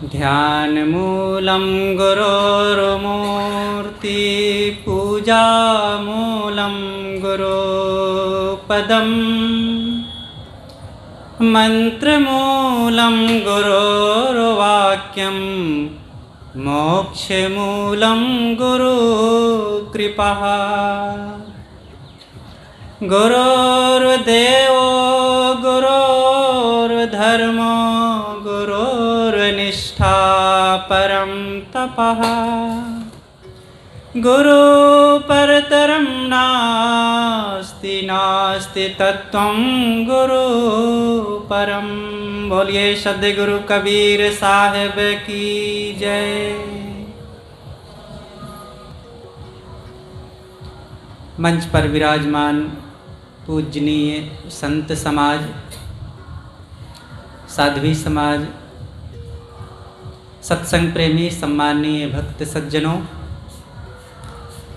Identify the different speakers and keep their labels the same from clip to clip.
Speaker 1: ध्यानमूलं गुरोर्मूर्ति पूजामूलं गुरुपदं मन्त्रमूलं गुरोर्वाक्यं मोक्षमूलं गुरुकृपा गुरोर्देवो गुरोर्धर्मो गुरोर्निष्ठा परं तपः गुरु परतरं नास्ति नास्ति तत्त्वं गुरु परम। बोलिए सद्गुरु कबीर साहिब की जय। मंच पर विराजमान पूजनीय संत समाज, साध्वी समाज, सत्संग प्रेमी सम्माननीय भक्त सज्जनों,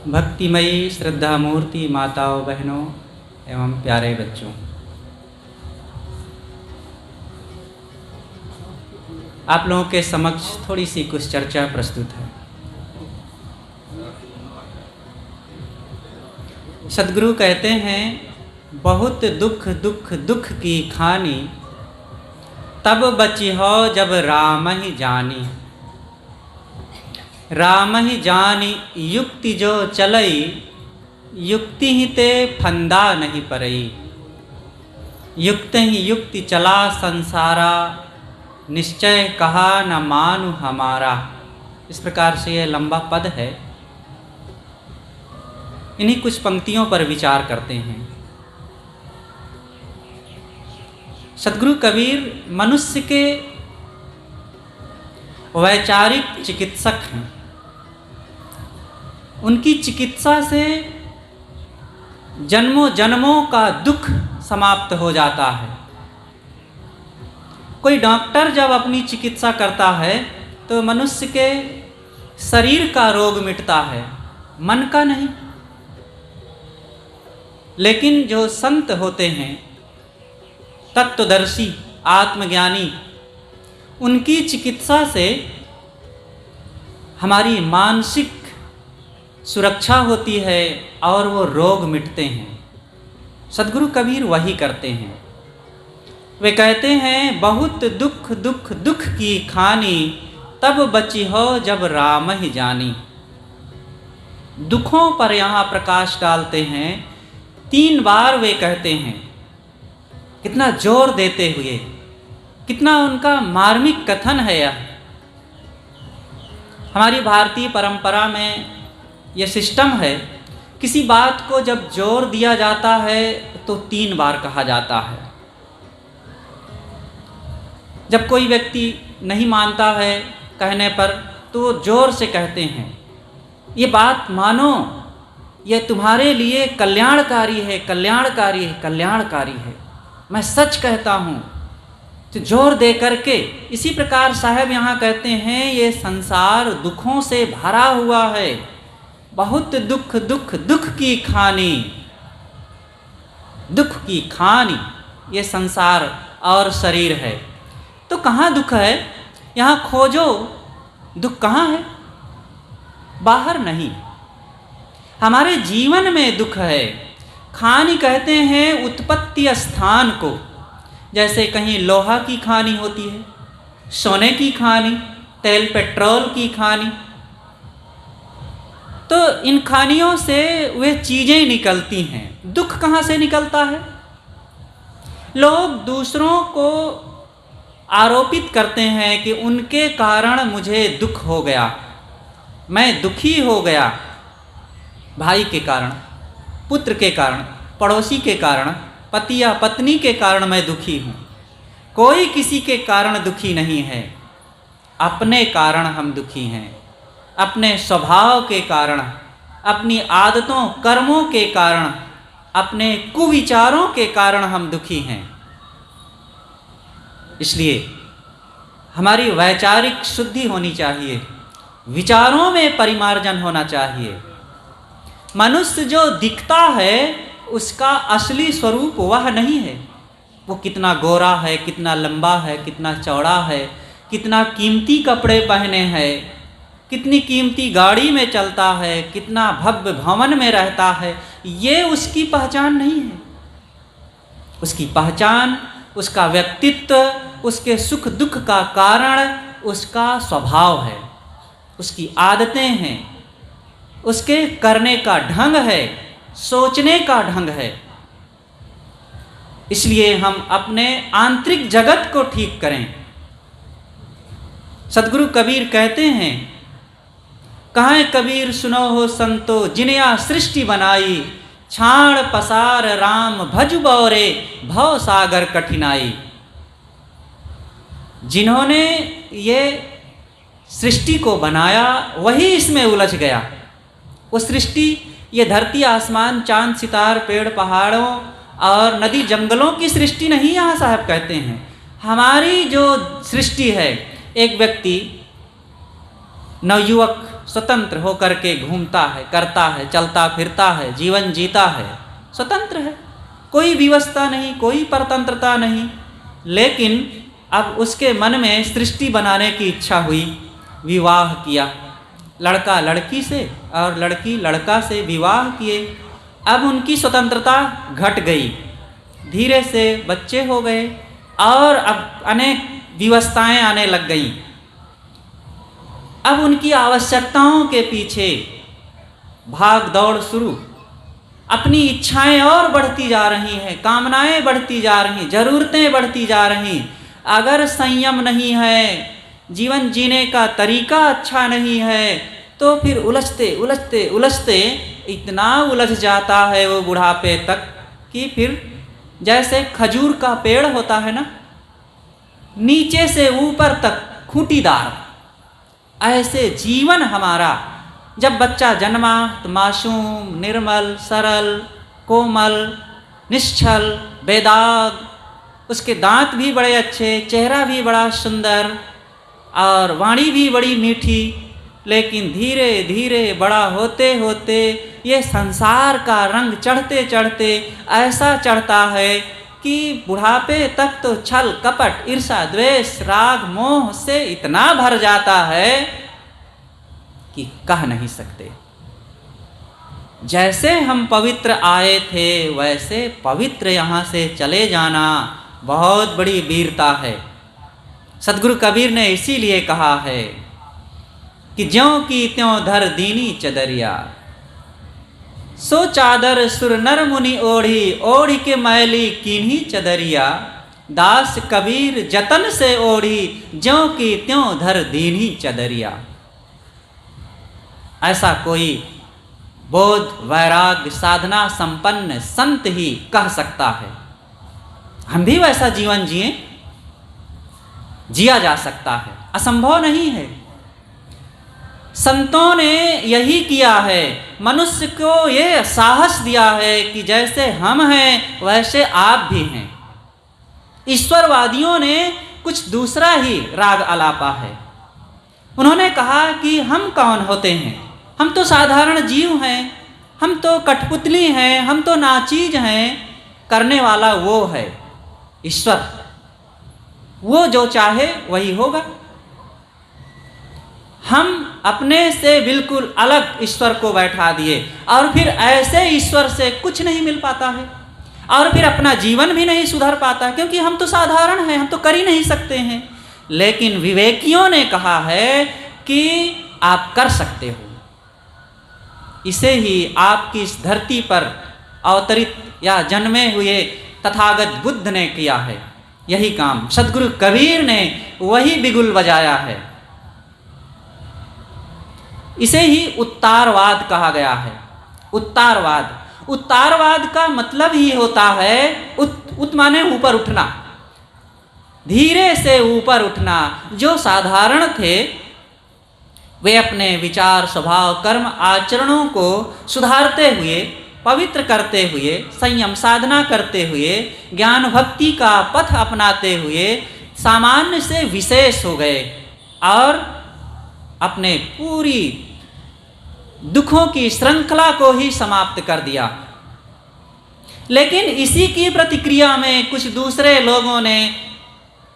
Speaker 1: भक्तिमयी श्रद्धा मूर्ति माताओं बहनों एवं प्यारे बच्चों, आप लोगों के समक्ष थोड़ी सी कुछ चर्चा प्रस्तुत है। सद्गुरु कहते हैं बहुत दुख दुख दुख की खानी, तब बची हो जब राम ही जानी। राम ही जानी युक्ति जो चलई, युक्ति ही ते फंदा नहीं परई। युक्त ही युक्ति चला संसारा, निश्चय कहा न मानु हमारा। इस प्रकार से यह लंबा पद है। इन्हीं कुछ पंक्तियों पर विचार करते हैं। सद्गुरु कबीर मनुष्य के वैचारिक चिकित्सक हैं। उनकी चिकित्सा से जन्मों जन्मों का दुख समाप्त हो जाता है। कोई डॉक्टर जब अपनी चिकित्सा करता है तो मनुष्य के शरीर का रोग मिटता है, मन का नहीं। लेकिन जो संत होते हैं, तत्वदर्शी, आत्मज्ञानी, उनकी चिकित्सा से हमारी मानसिक सुरक्षा होती है और वो रोग मिटते हैं। सद्गुरु कबीर वही करते हैं। वे कहते हैं बहुत दुख दुख दुख की खानी, तब बची हो जब राम ही जानी। दुखों पर यहाँ प्रकाश डालते हैं। 3 बार वे कहते हैं, कितना जोर देते हुए, कितना उनका मार्मिक कथन है यह। हमारी भारतीय परंपरा में यह सिस्टम है, किसी बात को जब जोर दिया जाता है तो 3 बार कहा जाता है। जब कोई व्यक्ति नहीं मानता है कहने पर तो जोर से कहते हैं, ये बात मानो, यह तुम्हारे लिए कल्याणकारी है, कल्याणकारी है, कल्याणकारी है, मैं सच कहता हूँ, तो जोर दे करके। इसी प्रकार साहब यहाँ कहते हैं ये संसार दुखों से भरा हुआ है, बहुत दुख दुख दुख की खानी। दुख की खानी ये संसार और शरीर है। तो कहाँ दुख है? यहाँ खोजो, दुख कहाँ है? बाहर नहीं, हमारे जीवन में दुख है। खानी कहते हैं उत्पत्ति स्थान को। जैसे कहीं लोहा की खानी होती है, सोने की खानी, तेल पेट्रोल की खानी, तो इन खानियों से वे चीज़ें निकलती हैं। दुख कहाँ से निकलता है? लोग दूसरों को आरोपित करते हैं कि उनके कारण मुझे दुख हो गया, मैं दुखी हो गया। भाई के कारण, पुत्र के कारण, पड़ोसी के कारण, पति या पत्नी के कारण मैं दुखी हूँ। कोई किसी के कारण दुखी नहीं है, अपने कारण हम दुखी हैं। अपने स्वभाव के कारण, अपनी आदतों कर्मों के कारण, अपने कुविचारों के कारण हम दुखी हैं। इसलिए हमारी वैचारिक शुद्धि होनी चाहिए, विचारों में परिमार्जन होना चाहिए। मनुष्य जो दिखता है उसका असली स्वरूप वह नहीं है। वो कितना गोरा है, कितना लंबा है, कितना चौड़ा है, कितना कीमती कपड़े पहने हैं, कितनी कीमती गाड़ी में चलता है, कितना भव्य भवन में रहता है, ये उसकी पहचान नहीं है। उसकी पहचान, उसका व्यक्तित्व, उसके सुख दुख का कारण उसका स्वभाव है, उसकी आदतें हैं, उसके करने का ढंग है, सोचने का ढंग है। इसलिए हम अपने आंतरिक जगत को ठीक करें। सदगुरु कबीर कहते हैं, कहाँ कबीर सुनो हो संतो, जिन्या सृष्टि बनाई, छाड़ पसार राम भज बौरे, भव सागर कठिनाई। जिन्होंने ये सृष्टि को बनाया वही इसमें उलझ गया। वो सृष्टि, ये धरती आसमान चांद सितार पेड़ पहाड़ों और नदी जंगलों की सृष्टि नहीं यहाँ साहब कहते हैं। हमारी जो सृष्टि है, एक व्यक्ति नवयुवक स्वतंत्र होकर के घूमता है, करता है, चलता फिरता है, जीवन जीता है, स्वतंत्र है, कोई विवशता नहीं, कोई परतंत्रता नहीं। लेकिन अब उसके मन में सृष्टि बनाने की इच्छा हुई, विवाह किया, लड़का लड़की से और लड़की लड़का से विवाह किए। अब उनकी स्वतंत्रता घट गई, धीरे से बच्चे हो गए और अब अनेक विवशताएं आने लग गईं। अब उनकी आवश्यकताओं के पीछे भाग दौड़ शुरू, अपनी इच्छाएं और बढ़ती जा रही हैं, कामनाएं बढ़ती जा रही, जरूरतें बढ़ती जा रही। अगर संयम नहीं है, जीवन जीने का तरीका अच्छा नहीं है, तो फिर उलझते उलझते उलझते इतना उलझ जाता है वो बुढ़ापे तक कि फिर जैसे खजूर का पेड़ होता है ना, नीचे से ऊपर तक खूंटीदार, ऐसे जीवन हमारा। जब बच्चा जन्मा तो मासूम, निर्मल, सरल, कोमल, निश्चल, बेदाग, उसके दांत भी बड़े अच्छे, चेहरा भी बड़ा सुंदर और वाणी भी बड़ी मीठी। लेकिन धीरे धीरे बड़ा होते होते ये संसार का रंग चढ़ते चढ़ते ऐसा चढ़ता है कि बुढ़ापे तक तो छल कपट ईर्षा द्वेष राग मोह से इतना भर जाता है कि कह नहीं सकते। जैसे हम पवित्र आए थे वैसे पवित्र यहाँ से चले जाना बहुत बड़ी वीरता है। सदगुरु कबीर ने इसीलिए कहा है कि ज्यों की त्यों धर दीनी चदरिया, सो चादर सुर नर मुनि ओढ़ी, ओढ़ी के मैली कीन्ही चदरिया, दास कबीर जतन से ओढ़ी, ज्यों की त्यों धर दीनी चदरिया। ऐसा कोई बोध वैराग्य साधना संपन्न संत ही कह सकता है। हम भी वैसा जीवन जिया जा सकता है, असंभव नहीं है। संतों ने यही किया है, मनुष्य को ये साहस दिया है कि जैसे हम हैं वैसे आप भी हैं। ईश्वरवादियों ने कुछ दूसरा ही राग आलापा है। उन्होंने कहा कि हम कौन होते हैं, हम तो साधारण जीव हैं, हम तो कठपुतली हैं, हम तो नाचीज हैं। करने वाला वो है ईश्वर, वो जो चाहे वही होगा। हम अपने से बिल्कुल अलग ईश्वर को बैठा दिए और फिर ऐसे ईश्वर से कुछ नहीं मिल पाता है और फिर अपना जीवन भी नहीं सुधर पाता, क्योंकि हम तो साधारण हैं, हम तो कर ही नहीं सकते हैं। लेकिन विवेकियों ने कहा है कि आप कर सकते हो। इसे ही आपकी इस धरती पर अवतरित या जन्मे हुए तथागत बुद्ध ने किया है। यही काम सदगुरु कबीर ने वही बिगुल बजाया है। इसे ही उत्तारवाद कहा गया है। उत्तारवाद का मतलब ही होता है उत माने ऊपर उठना, धीरे से ऊपर उठना। जो साधारण थे वे अपने विचार स्वभाव कर्म आचरणों को सुधारते हुए, पवित्र करते हुए, संयम साधना करते हुए, ज्ञान भक्ति का पथ अपनाते हुए सामान्य से विशेष हो गए और अपने पूरी दुखों की श्रृंखला को ही समाप्त कर दिया। लेकिन इसी की प्रतिक्रिया में कुछ दूसरे लोगों ने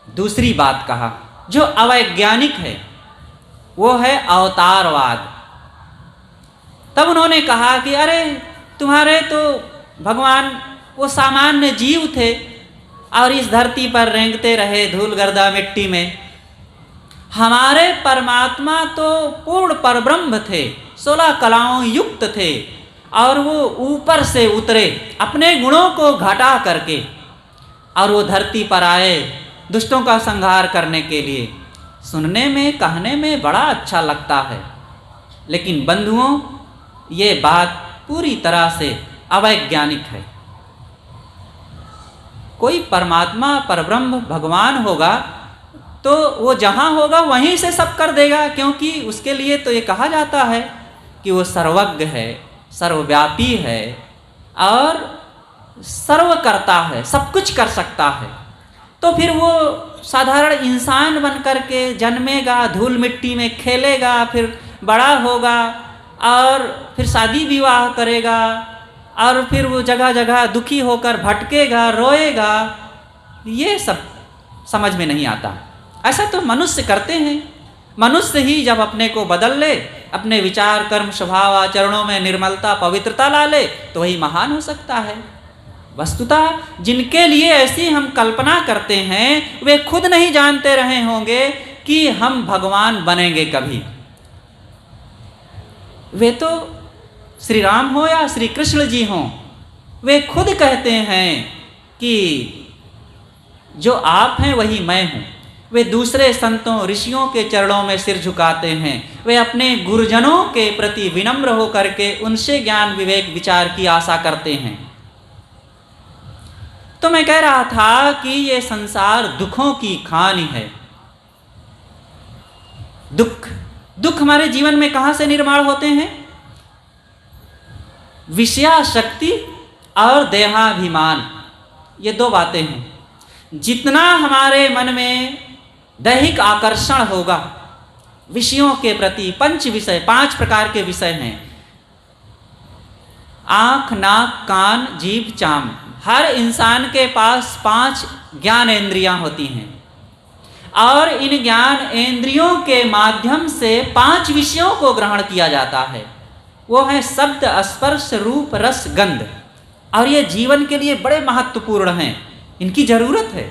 Speaker 1: दूसरी बात कहा। जो अवैज्ञानिक है वो है अवतारवाद। तब उन्होंने कहा कि अरे तुम्हारे तो भगवान वो सामान्य जीव थे और इस धरती पर रेंगते रहे धूल गर्दा मिट्टी में। हमारे परमात्मा तो पूर्ण परब्रह्म थे, 16 कलाओं युक्त थे और वो ऊपर से उतरे अपने गुणों को घटा करके और वो धरती पर आए दुष्टों का संहार करने के लिए। सुनने में कहने में बड़ा अच्छा लगता है, लेकिन बंधुओं ये बात पूरी तरह से अवैज्ञानिक है। कोई परमात्मा परब्रह्म भगवान होगा तो वो जहाँ होगा वहीं से सब कर देगा, क्योंकि उसके लिए तो ये कहा जाता है कि वो सर्वज्ञ है, सर्वव्यापी है और सर्वकर्ता है, सब कुछ कर सकता है। तो फिर वो साधारण इंसान बन कर के जन्मेगा, धूल मिट्टी में खेलेगा, फिर बड़ा होगा और फिर शादी विवाह करेगा और फिर वो जगह जगह दुखी होकर भटकेगा, रोएगा। ये सब समझ में नहीं आता। ऐसा तो मनुष्य करते हैं। मनुष्य ही जब अपने को बदल ले, अपने विचार कर्म स्वभाव आचरणों में निर्मलता पवित्रता ला ले, तो वही महान हो सकता है। वस्तुतः जिनके लिए ऐसी हम कल्पना करते हैं वे खुद नहीं जानते रहे होंगे कि हम भगवान बनेंगे कभी। वे तो श्री राम हो या श्री कृष्ण जी हों, वे खुद कहते हैं कि जो आप हैं वही मैं हूँ। वे दूसरे संतों ऋषियों के चरणों में सिर झुकाते हैं। वे अपने गुरुजनों के प्रति विनम्र होकर के उनसे ज्ञान विवेक विचार की आशा करते हैं। तो मैं कह रहा था कि ये संसार दुखों की खानी है। दुख हमारे जीवन में कहाँ से निर्माण होते हैं? विषयाशक्ति और देहाभिमान, ये दो बातें हैं। जितना हमारे मन में दैहिक आकर्षण होगा विषयों के प्रति, 5 प्रकार के विषय हैं, आँख नाक कान जीभ चाम। हर इंसान के पास 5 ज्ञानेंद्रियां होती हैं और इन ज्ञान इंद्रियों के माध्यम से 5 विषयों को ग्रहण किया जाता है। वो है शब्द स्पर्श रूप रस गंध, और ये जीवन के लिए बड़े महत्वपूर्ण हैं, इनकी जरूरत है।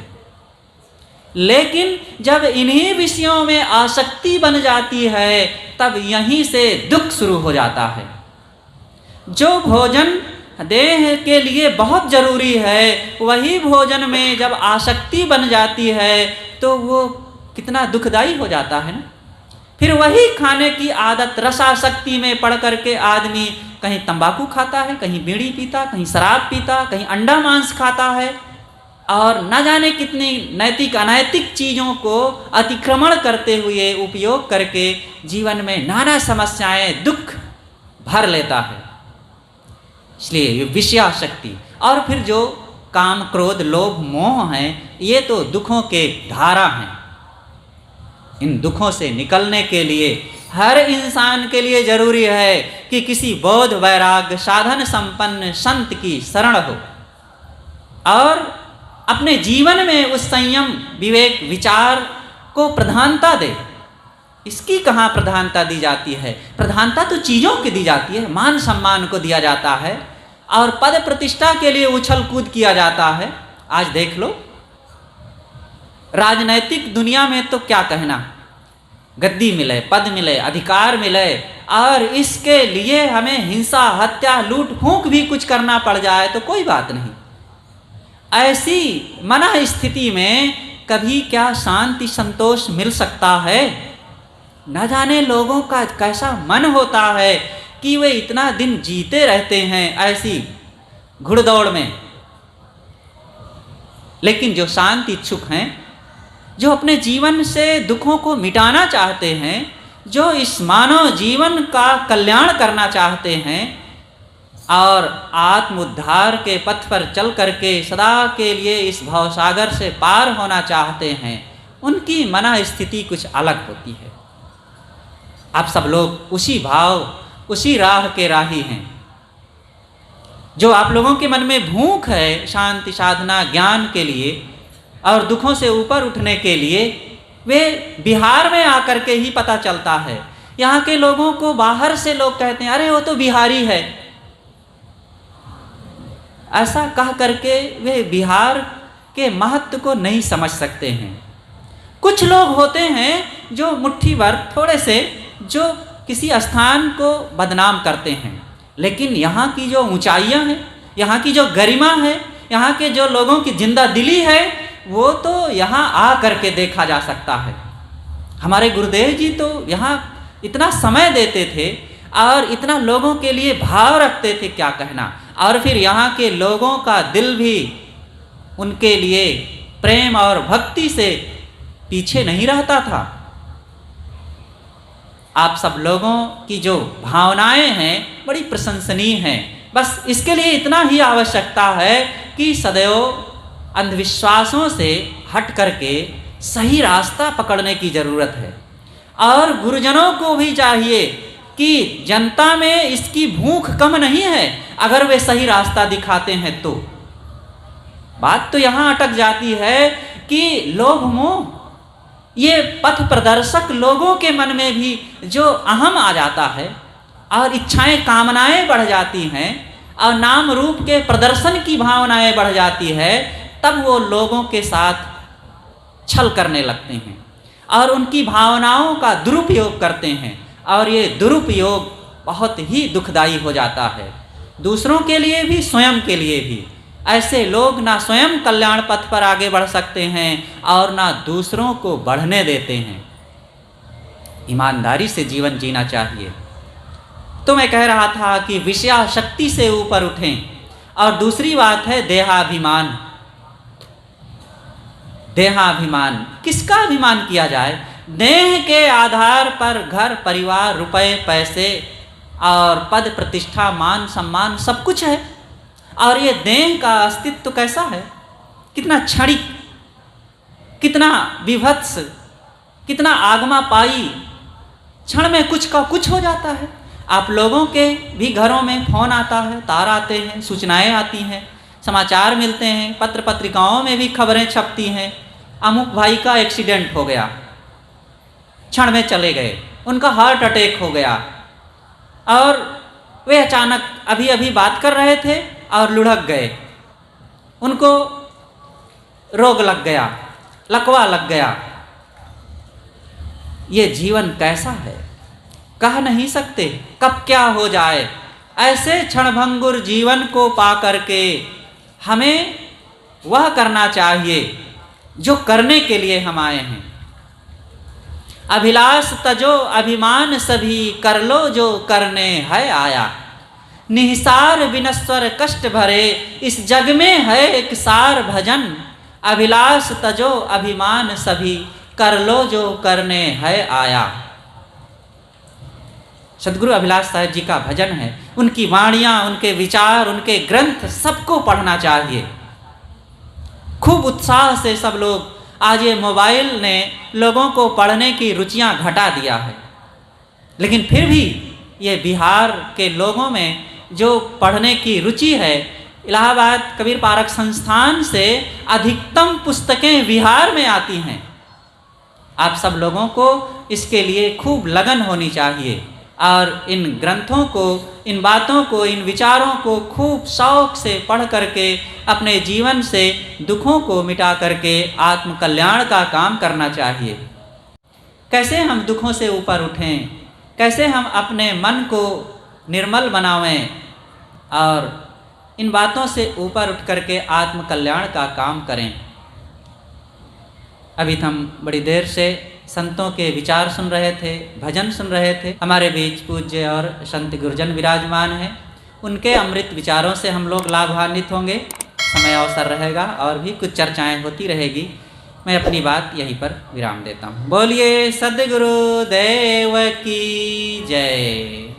Speaker 1: लेकिन जब इन्हीं विषयों में आसक्ति बन जाती है तब यहीं से दुख शुरू हो जाता है। जो भोजन देह के लिए बहुत जरूरी है, वही भोजन में जब आसक्ति बन जाती है तो वो कितना दुखदाई हो जाता है ना। फिर वही खाने की आदत रसासक्ति में पड़ करके आदमी कहीं तंबाकू खाता है, कहीं बीड़ी पीता, कहीं शराब पीता, कहीं अंडा मांस खाता है और न जाने कितनी नैतिक अनैतिक चीज़ों को अतिक्रमण करते हुए उपयोग करके जीवन में नाना समस्याएं दुख भर लेता है। इसलिए ये विषयाशक्ति और फिर जो काम क्रोध लोभ मोह हैं, ये तो दुखों के धारा हैं। इन दुखों से निकलने के लिए हर इंसान के लिए जरूरी है कि किसी बोध वैराग्य साधन संपन्न संत की शरण हो और अपने जीवन में उस संयम विवेक विचार को प्रधानता दे। इसकी कहाँ प्रधानता दी जाती है? प्रधानता तो चीज़ों की दी जाती है, मान सम्मान को दिया जाता है और पद प्रतिष्ठा के लिए उछल कूद किया जाता है। आज देख लो राजनैतिक दुनिया में तो क्या कहना, गद्दी मिले, पद मिले, अधिकार मिले और इसके लिए हमें हिंसा हत्या लूट फूंक भी कुछ करना पड़ जाए तो कोई बात नहीं। ऐसी मन स्थिति में कभी क्या शांति संतोष मिल सकता है? न जाने लोगों का कैसा मन होता है कि वे इतना दिन जीते रहते हैं ऐसी घुड़दौड़ में। लेकिन जो शांति इच्छुक हैं, जो अपने जीवन से दुखों को मिटाना चाहते हैं, जो इस मानव जीवन का कल्याण करना चाहते हैं और आत्म उद्धार के पथ पर चल करके सदा के लिए इस भवसागर से पार होना चाहते हैं, उनकी मन स्थिति कुछ अलग होती है। आप सब लोग उसी भाव उसी राह के राही हैं। जो आप लोगों के मन में भूख है शांति साधना ज्ञान के लिए और दुखों से ऊपर उठने के लिए, वे बिहार में आकर के ही पता चलता है। यहाँ के लोगों को बाहर से लोग कहते हैं, अरे वो तो बिहारी है। ऐसा कह करके वे बिहार के महत्व को नहीं समझ सकते हैं। कुछ लोग होते हैं जो मुट्ठी भर थोड़े से जो किसी स्थान को बदनाम करते हैं, लेकिन यहाँ की जो ऊंचाइयाँ हैं, यहाँ की जो गरिमा है, यहाँ के जो लोगों की जिंदा दिली है, वो तो यहाँ आ करके देखा जा सकता है। हमारे गुरुदेव जी तो यहाँ इतना समय देते थे और इतना लोगों के लिए भाव रखते थे, क्या कहना। और फिर यहाँ के लोगों का दिल भी उनके लिए प्रेम और भक्ति से पीछे नहीं रहता था। आप सब लोगों की जो भावनाएं हैं बड़ी प्रशंसनीय हैं। बस इसके लिए इतना ही आवश्यकता है कि सदैव अंधविश्वासों से हट करके सही रास्ता पकड़ने की ज़रूरत है। और गुरुजनों को भी चाहिए कि जनता में इसकी भूख कम नहीं है, अगर वे सही रास्ता दिखाते हैं तो। बात तो यहाँ अटक जाती है कि लोभ मोह, ये पथ प्रदर्शक लोगों के मन में भी जो अहम आ जाता है और इच्छाएं कामनाएं बढ़ जाती हैं और नाम रूप के प्रदर्शन की भावनाएं बढ़ जाती है, तब वो लोगों के साथ छल करने लगते हैं और उनकी भावनाओं का दुरुपयोग करते हैं। और ये दुरुपयोग बहुत ही दुखदाई हो जाता है, दूसरों के लिए भी स्वयं के लिए भी। ऐसे लोग ना स्वयं कल्याण पथ पर आगे बढ़ सकते हैं और ना दूसरों को बढ़ने देते हैं। ईमानदारी से जीवन जीना चाहिए। तो मैं कह रहा था कि विषयाशक्ति से ऊपर उठें। और दूसरी बात है देहाभिमान। देहाभिमान, किसका अभिमान किया जाए? देह के आधार पर घर परिवार रुपए पैसे और पद प्रतिष्ठा मान सम्मान सब कुछ है। और ये देह का अस्तित्व कैसा है, कितना क्षणिक, कितना विभत्स, कितना आगमा पाई, क्षण में कुछ का कुछ हो जाता है। आप लोगों के भी घरों में फोन आता है, तार आते हैं, सूचनाएं आती हैं, समाचार मिलते हैं, पत्र पत्रिकाओं में भी खबरें छपती हैं, अमुक भाई का एक्सीडेंट हो गया, क्षण में चले गए, उनका हार्ट अटैक हो गया, और वे अचानक अभी अभी बात कर रहे थे और लुढ़क गए, उनको रोग लग गया, लकवा लग गया। ये जीवन कैसा है, कह नहीं सकते कब क्या हो जाए। ऐसे क्षणभंगुर जीवन को पा करके हमें वह करना चाहिए जो करने के लिए हम आए हैं। अभिलाष तजो अभिमान सभी, कर लो जो करने है आया। निहिसार विनस्वर कष्ट भरे, इस जग में है एक सार भजन। अभिलाष तजो अभिमान सभी, कर लो जो करने है आया। सदगुरु अभिलाष साहब जी का भजन है। उनकी वाणियाँ, उनके विचार, उनके ग्रंथ सबको पढ़ना चाहिए। खूब उत्साह से सब लोग, आज ये मोबाइल ने लोगों को पढ़ने की रुचियाँ घटा दिया है, लेकिन फिर भी ये बिहार के लोगों में जो पढ़ने की रुचि है, इलाहाबाद कबीर पारक संस्थान से अधिकतम पुस्तकें बिहार में आती हैं। आप सब लोगों को इसके लिए खूब लगन होनी चाहिए और इन ग्रंथों को, इन बातों को, इन विचारों को खूब शौक से पढ़ करके अपने जीवन से दुखों को मिटा करके आत्म कल्याण का काम करना चाहिए। कैसे हम दुखों से ऊपर उठें, कैसे हम अपने मन को निर्मल बनावें और इन बातों से ऊपर उठ करके आत्म कल्याण का काम करें। अभी हम बड़ी देर से संतों के विचार सुन रहे थे, भजन सुन रहे थे। हमारे बीच पूज्य और संत गुरुजन विराजमान हैं, उनके अमृत विचारों से हम लोग लाभान्वित होंगे। समय अवसर रहेगा और भी कुछ चर्चाएं होती रहेगी। मैं अपनी बात यहीं पर विराम देता हूँ। बोलिए सद्गुरु देव की जय।